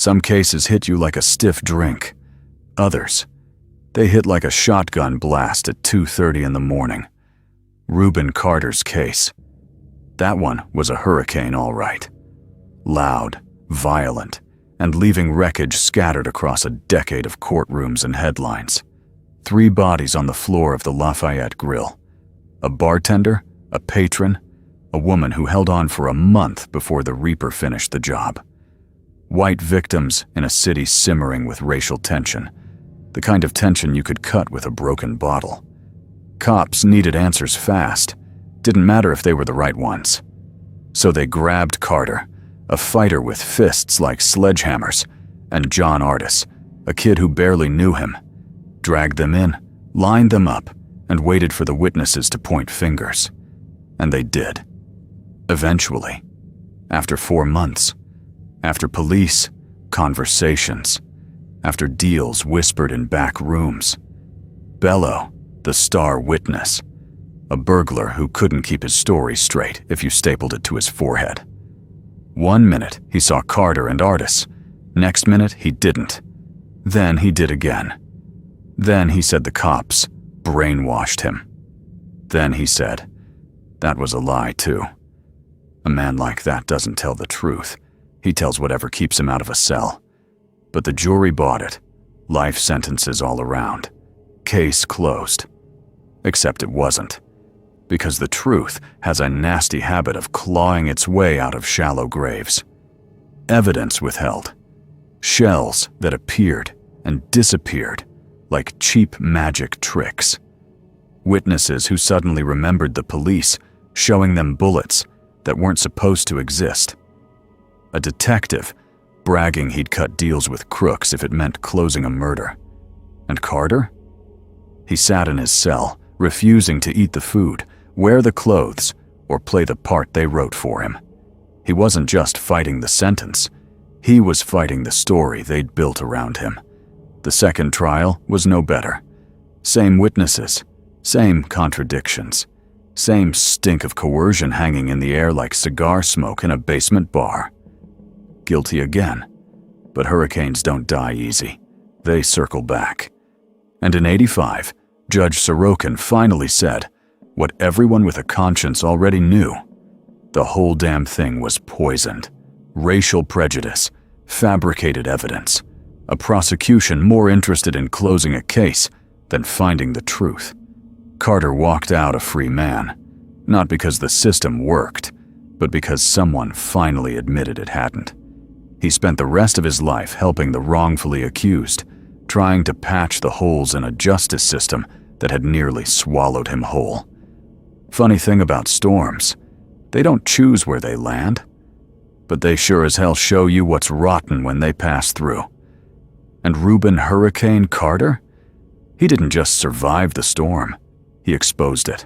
Some cases hit you like a stiff drink. Others, they hit like a shotgun blast at 2:30 in the morning. Rubin Carter's case. That one was a hurricane, all right. Loud, violent, and leaving wreckage scattered across a decade of courtrooms and headlines. 3 bodies on the floor of the Lafayette Grill. A bartender, a patron, a woman who held on for a month before the Reaper finished the job. White victims in a city simmering with racial tension, the kind of tension you could cut with a broken bottle. Cops needed answers fast. Didn't matter if they were the right ones. So they grabbed Carter, a fighter with fists like sledgehammers, and John Artis, a kid who barely knew him, dragged them in, lined them up, and waited for the witnesses to point fingers. And they did. Eventually. After 4 months. After police, conversations. After deals whispered in back rooms. Bello, the star witness. A burglar who couldn't keep his story straight if you stapled it to his forehead. 1 minute, he saw Carter and Artis. Next minute, he didn't. Then he did again. Then he said the cops brainwashed him. Then he said, that was a lie too. A man like that doesn't tell the truth. He tells whatever keeps him out of a cell. But the jury bought it. Life sentences all around. Case closed. Except it wasn't. Because the truth has a nasty habit of clawing its way out of shallow graves. Evidence withheld. Shells that appeared and disappeared like cheap magic tricks. Witnesses who suddenly remembered the police showing them bullets that weren't supposed to exist. A detective bragging he'd cut deals with crooks if it meant closing a murder. And Carter? He sat in his cell, refusing to eat the food, wear the clothes, or play the part they wrote for him. He wasn't just fighting the sentence. He was fighting the story they'd built around him. The second trial was no better. Same witnesses, same contradictions, same stink of coercion hanging in the air like cigar smoke in a basement bar. Guilty again. But hurricanes don't die easy. They circle back. And in '85, Judge Sorokin finally said what everyone with a conscience already knew. The whole damn thing was poisoned. Racial prejudice, fabricated evidence, a prosecution more interested in closing a case than finding the truth. Carter walked out a free man, not because the system worked, but because someone finally admitted it hadn't. He spent the rest of his life helping the wrongfully accused, trying to patch the holes in a justice system that had nearly swallowed him whole. Funny thing about storms, they don't choose where they land, but they sure as hell show you what's rotten when they pass through. And Rubin Hurricane Carter? He didn't just survive the storm, he exposed it.